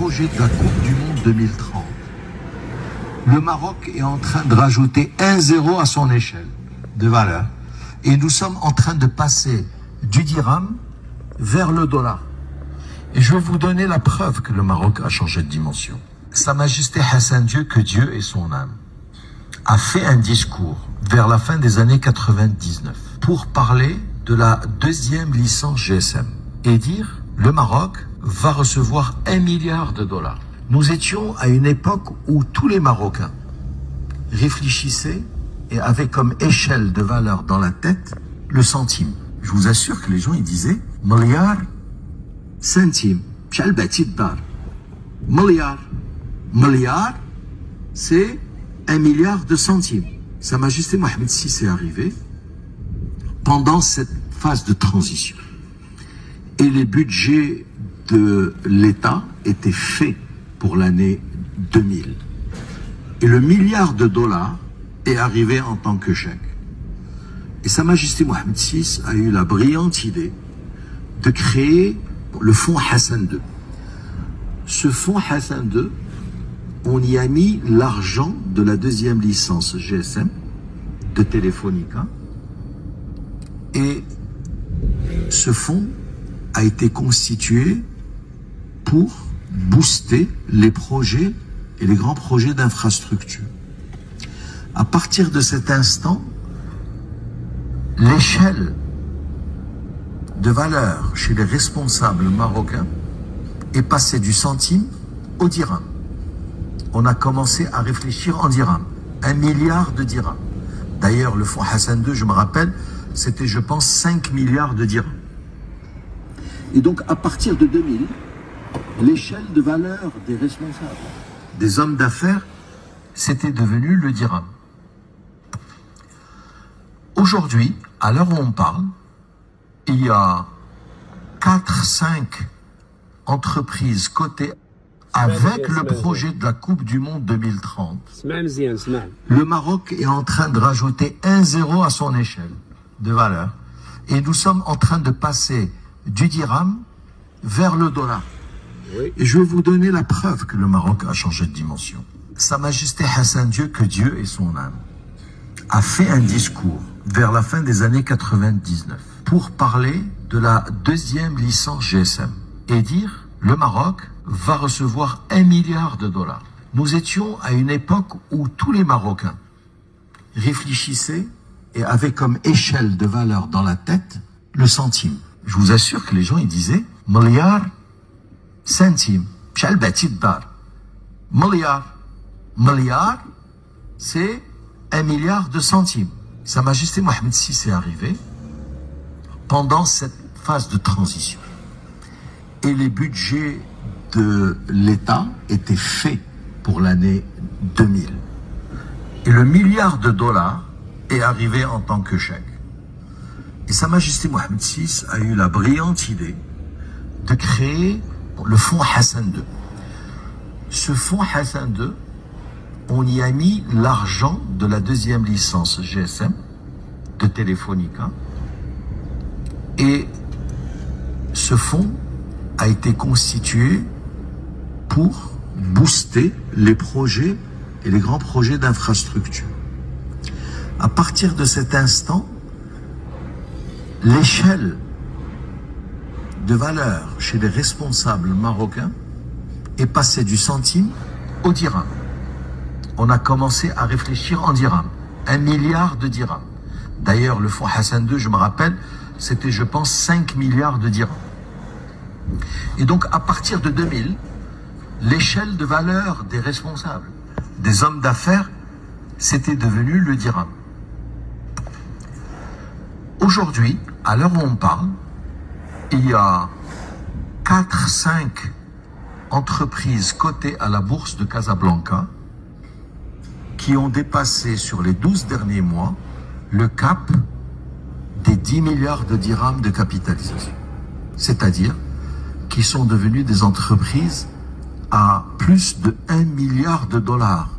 projet de la Coupe du Monde 2030. Le Maroc est en train de rajouter 1 à son échelle de valeur. Et nous sommes en train de passer du dirham vers le dollar. Et je vais vous donner la preuve que le Maroc a changé de dimension. Sa Majesté Hassan II, que Dieu ait son âme, a fait un discours vers la fin des années 99 pour parler de la deuxième licence GSM et dire le Maroc va recevoir 1 milliard de dollars. Nous étions à une époque où tous les Marocains réfléchissaient et avaient comme échelle de valeur dans la tête le centime. Je vous assure que les gens ils disaient milliard centime. Milliard, c'est 1 milliard de centimes. Sa Majesté Mohamed VI est arrivé pendant cette phase de transition. Et les budgets de l'État étaient faits pour l'année 2000. Et le milliard de dollars est arrivé en tant que chèque. Et Sa Majesté Mohamed VI a eu la brillante idée de créer le fonds Hassan II. Ce fonds Hassan II, on y a mis l'argent de la deuxième licence GSM de Telefonica. Et ce fonds a été constitué pour booster les projets et les grands projets d'infrastructure. À partir de cet instant, l'échelle de valeur chez les responsables marocains est passée du centime au dirham. On a commencé à réfléchir en dirham. 1 milliard de dirhams. D'ailleurs, le fonds Hassan II, je me rappelle, c'était, je pense, 5 milliards de dirhams. Et donc, à partir de 2000, l'échelle de valeur des responsables, des hommes d'affaires, c'était devenu le dirham. Aujourd'hui, à l'heure où on parle, il y a 4-5 entreprises cotées avec le projet de la Coupe du Monde 2030. Le Maroc est en train de rajouter 1 à son échelle de valeur. Et nous sommes en train de passer du dirham vers le dollar. Oui. Et je vais vous donner la preuve que le Maroc a changé de dimension. Sa Majesté Hassan II, que Dieu ait son âme, a fait un discours vers la fin des années 99 pour parler de la deuxième licence GSM et dire le Maroc va recevoir 1 milliard de dollars. Nous étions à une époque où tous les Marocains réfléchissaient et avaient comme échelle de valeur dans la tête le centime. Je vous assure que les gens ils disaient milliard centime. Milliard, c'est 1 milliard de centimes. Sa Majesté Mohamed VI est arrivé pendant cette phase de transition. Et les budgets de l'État étaient faits pour l'année 2000. Et le milliard de dollars est arrivé en tant que chèque. Et Sa Majesté Mohamed VI a eu la brillante idée de créer le fonds Hassan II. Ce fonds Hassan II, on y a mis l'argent de la deuxième licence GSM de Telefonica. Et ce fonds a été constitué pour booster les projets et les grands projets d'infrastructure. À partir de cet instant, l'échelle de valeur chez les responsables marocains est passée du centime au dirham. On a commencé à réfléchir en dirham. 1 milliard de dirhams. D'ailleurs, le fonds Hassan II, je me rappelle, c'était, je pense, 5 milliards de dirhams. Et donc, à partir de 2000, l'échelle de valeur des responsables, des hommes d'affaires, c'était devenu le dirham. Aujourd'hui, à l'heure où on parle, il y a 4-5 entreprises cotées à la bourse de Casablanca qui ont dépassé sur les 12 derniers mois le cap des 10 milliards de dirhams de capitalisation. C'est-à-dire qui sont devenues des entreprises à plus de 1 milliard de dollars.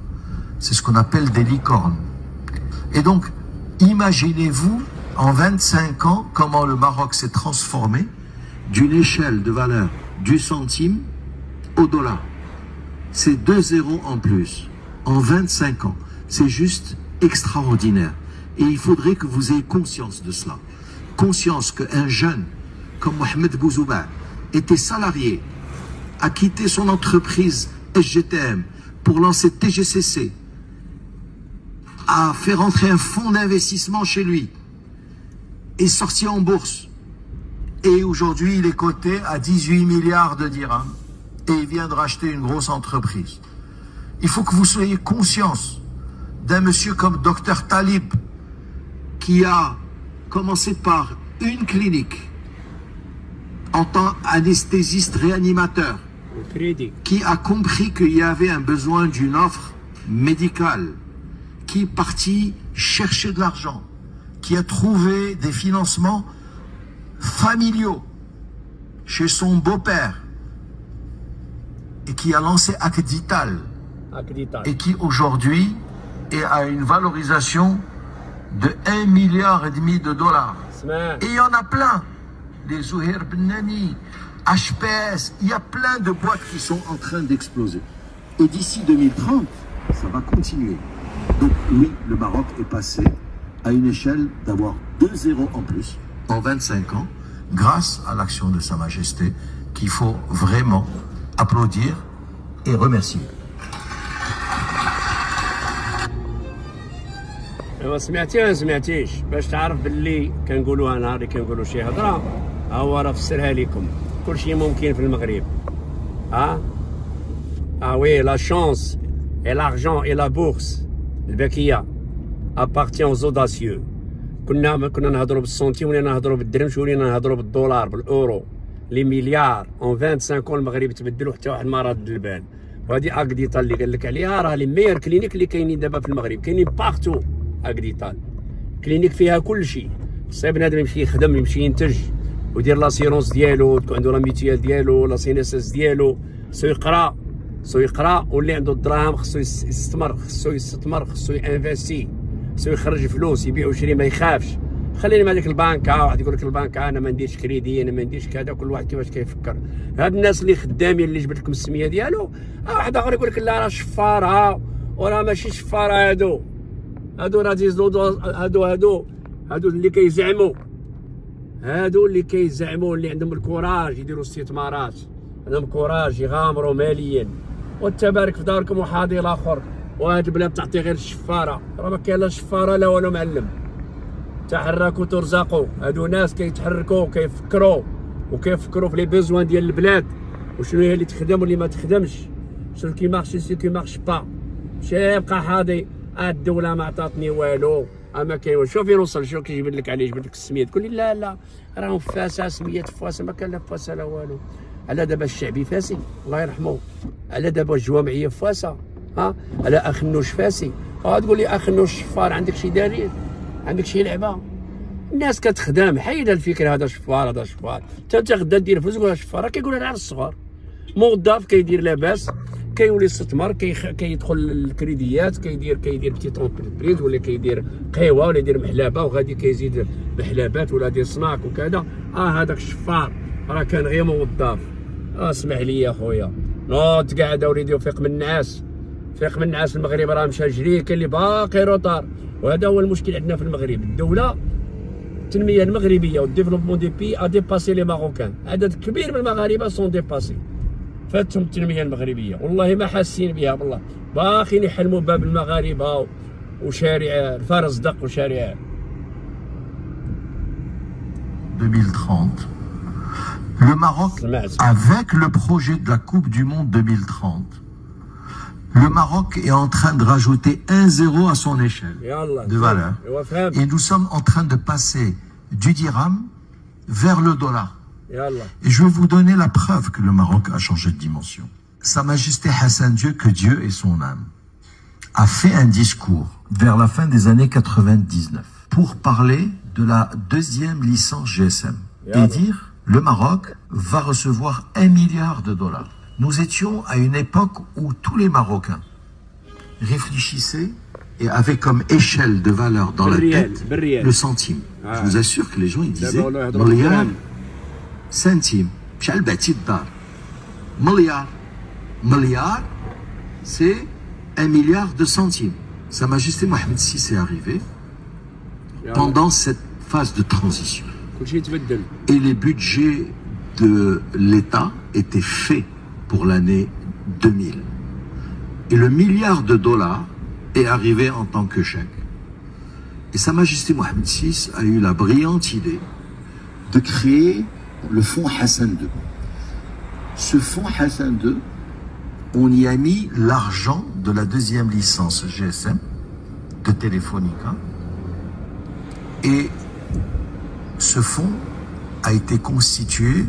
C'est ce qu'on appelle des licornes. Et donc, imaginez-vous, en 25 ans, comment le Maroc s'est transformé d'une échelle de valeur du centime au dollar. c'est 2 zéros en plus en 25 ans. C'est juste extraordinaire. Et il faudrait que vous ayez conscience de cela. Conscience qu'un jeune comme Mohamed Bouzouba était salarié, a quitté son entreprise SGTM pour lancer TGCC, a fait rentrer un fonds d'investissement chez lui, est sorti en bourse. Et aujourd'hui, il est coté à 18 milliards de dirhams et il vient de racheter une grosse entreprise. Il faut que vous soyez conscience d'un monsieur comme Dr Talib qui a commencé par une clinique en tant qu'anesthésiste réanimateur, qui a compris qu'il y avait un besoin d'une offre médicale, qui est parti chercher de l'argent, qui a trouvé des financements familiaux chez son beau-père et qui a lancé Acdital et qui aujourd'hui est à une valorisation de 1,5 milliard de dollars. Et il y en a plein. Les Zouhir Bennani, HPS, il y a plein de boîtes qui sont en train d'exploser. Et d'ici 2030, ça va continuer. Donc oui, le Maroc est passé à une échelle d'avoir 2 zéros en plus en 25 ans, grâce à l'action de Sa Majesté, qu'il faut vraiment applaudir et remercier. ما سمعتيش باش تعرف باللي كنقولوها نهار اللي كنقولوا شي هضره ها هو راه فسرها لكم كلشي ممكن في المغرب وي لا شانس اي لارجون اي لا بورس الباكيه ابارتيون aux audacieux كنا نهضروا بالسنتيم ولينا نهضروا بالدرهم ولينا نهضروا بالدولار بالاورو لي مليار اون 25 المغرب تبدلوا حتى واحد ما راد البال. وهذه اكديطال اللي قال لك عليها راه لي ميور كلينيك اللي كاينين دابا في المغرب كاينين بارتو. اكديطال كلينيك فيها كل شيء، صعيب بنادم يمشي يخدم يمشي ينتج ويدير لاسيرونس ديالو، تكون عنده لا ميتيال ديالو لا سينيسيس ديالو، خصو يقرا واللي عنده الدراهم خصو يستثمر خصو ينفيستي، خصو يخرج فلوس يبيع ويشري ما يخافش. خليني مع ديك البنكه، واحد يقول لك البنكه انا ما نديرش كريدي انا ما نديرش كذا، كل واحد كيفاش كيفكر. هاد الناس اللي خدامين اللي جبت لكم السميه ديالو، واحد اخر يقول لك لا راه شفاره وراه ماشي شفاره. هادو راه هادو اللي كيزعموا، اللي كيزعموا اللي عندهم الكوراج يديروا استثمارات، عندهم كوراج يغامروا ماليا. وانت بارك في داركم وحاضي الاخر، وهاد البلاد تعطي غير الشفاره، راه ما كاين لا شفاره لا والو معلم. تحركوا ترزقوا، هادو ناس كيتحركوا وكيفكروا في لي بيزوان ديال البلاد، وشنو هي اللي تخدم واللي ما تخدمش، شنو كي مارشي سي كي مارش با. مشى يبقى حاضي الدوله ما عطاتني والو، اما كاين شوف فين وصل، شوف كيجبد لك عليه، يجبد لك السميه تقول لي لا راهم فاسا سميات فاسا، ما كان لا فاسا لا والو. على دابا الشعبي فاسي الله يرحمه، على دابا الجوامعيه فاسا، على اخنوش فاسي، تقول لي اخنوش شفار، عندك شي دليل؟ عندك شي لعبه؟ الناس كتخدم، حيد الفكره هذا شفار. انت غدا دير فلوس تقول شفار، كيقول انا على الصغار. موظف كيدير لاباس كيولي يستثمر، كيدخل الكريديات، كيدير بتيت اونتربريز، ولا كيدير قهوه ولا يدير محلابه، وغادي كيزيد محلابات ولا دير صناك وكذا. هذاك الشفار راه كان غير موظف. اسمح لي يا خويا، نوض قاعد اوليدي وفيق من النعاس، المغرب راه مشى جري، كاين اللي باقي روطار. وهذا هو المشكل عندنا في المغرب. الدوله التنميه المغربيه والديفلوبمون دي بي ا ديباسي لي ماروكان، عدد كبير من المغاربه سون ديباسي، فاتهم التنميه المغربيه، والله ما حاسين بها، والله باقيين يحلموا باب المغاربه وشارع الفرزدق وشارع 2030. Le Maroc, avec le projet de la Coupe du Monde 2030, le Maroc est en train de rajouter 1 zéro à son échelle de valeur. Et nous sommes en train de passer du dirham vers le dollar. Et je vais vous donner la preuve que le Maroc a changé de dimension. Sa Majesté Hassan Dieu, que Dieu ait son âme, a fait un discours vers la fin des années 99 pour parler de la 2e licence GSM et dire le Maroc va recevoir 1 milliard de dollars. Nous étions à une époque où tous les Marocains réfléchissaient et avaient comme échelle de valeur dans la tête le centime. Je vous assure que les gens ils disaient milliard, centime, milliard, c'est 1 milliard de centimes. Sa Majesté Mohamed VI est arrivé pendant cette phase de transition. Et les budgets de l'État étaient faits pour l'année 2000. Et le milliard de dollars est arrivé en tant que chèque. Et Sa Majesté Mohamed VI a eu la brillante idée de créer le fonds Hassan II. Ce fonds Hassan II, on y a mis l'argent de la deuxième licence GSM de Telefonica. Et ce fonds a été constitué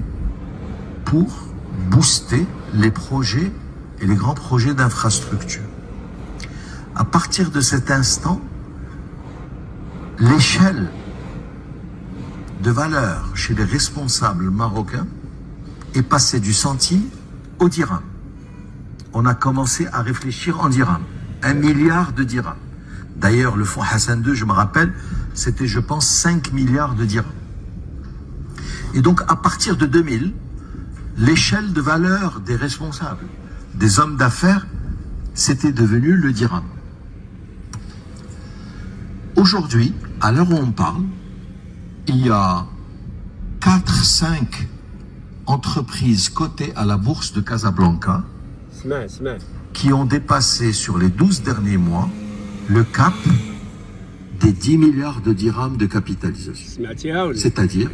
pour booster les projets et les grands projets d'infrastructure. À partir de cet instant, l'échelle de valeur chez les responsables marocains est passée du centime au dirham. On a commencé à réfléchir en dirham. 1 milliard de dirhams. D'ailleurs, le fonds Hassan II, je me rappelle, c'était, je pense, 5 milliards de dirhams. Et donc, à partir de 2000, l'échelle de valeur des responsables, des hommes d'affaires, c'était devenu le dirham. Aujourd'hui, à l'heure où on parle, il y a 4-5 entreprises cotées à la bourse de Casablanca qui ont dépassé sur les 12 derniers mois le cap des 10 milliards de dirhams de capitalisation. C'est-à-dire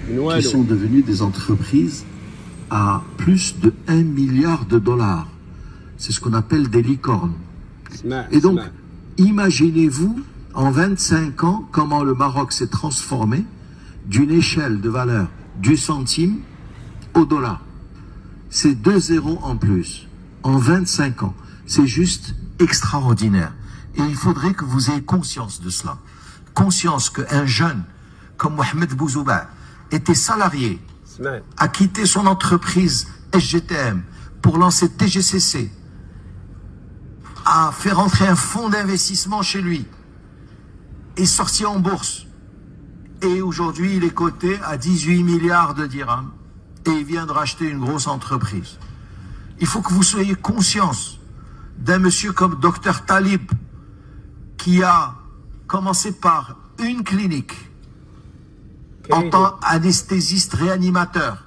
qu'ils sont devenus des entreprises à plus de 1 milliard de dollars. C'est ce qu'on appelle des licornes. Et donc, imaginez-vous, en 25 ans, comment le Maroc s'est transformé d'une échelle de valeur du centime au dollar. C'est 2 zéros en plus, en 25 ans. C'est juste extraordinaire. Et il faudrait que vous ayez conscience de cela. Conscience qu'un jeune comme Mohamed Bouzouba était salarié, a quitté son entreprise SGTM pour lancer TGCC, a fait rentrer un fonds d'investissement chez lui, est sorti en bourse. Et aujourd'hui, il est coté à 18 milliards de dirhams et il vient de racheter une grosse entreprise. Il faut que vous soyez conscience d'un monsieur comme Dr Talib qui a commencé par une clinique en tant qu'anesthésiste réanimateur,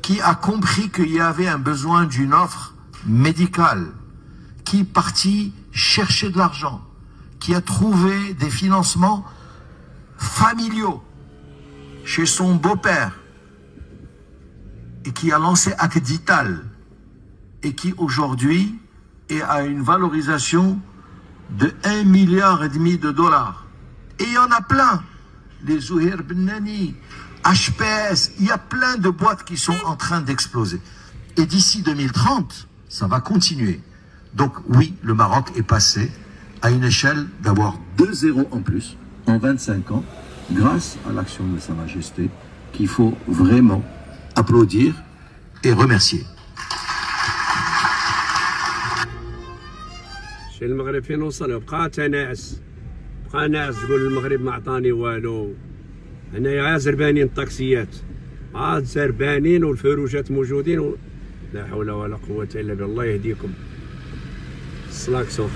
qui a compris qu'il y avait un besoin d'une offre médicale, qui est parti chercher de l'argent, qui a trouvé des financements familiaux chez son beau-père et qui a lancé Acdital et qui aujourd'hui est à une valorisation de 1,5 milliard de dollars. Et il y en a plein. Les Zouhir Benani, HPS, il y a plein de boîtes qui sont en train d'exploser. Et d'ici 2030, ça va continuer. Donc oui, le Maroc est passé à une échelle d'avoir 2 zéros en plus en 25 ans, grâce à l'action de Sa Majesté, qu'il faut vraiment applaudir et remercier. شي المغرب فين وصل بقى تناعس تقول المغرب ما عطاني والو. هنايا عا زربانين الطاكسيات عاد زربانين والفروجات موجودين لا حول ولا قوة الا بالله. يهديكم السلاكسون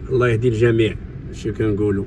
الله يهدي الجميع. شو كنقولوا.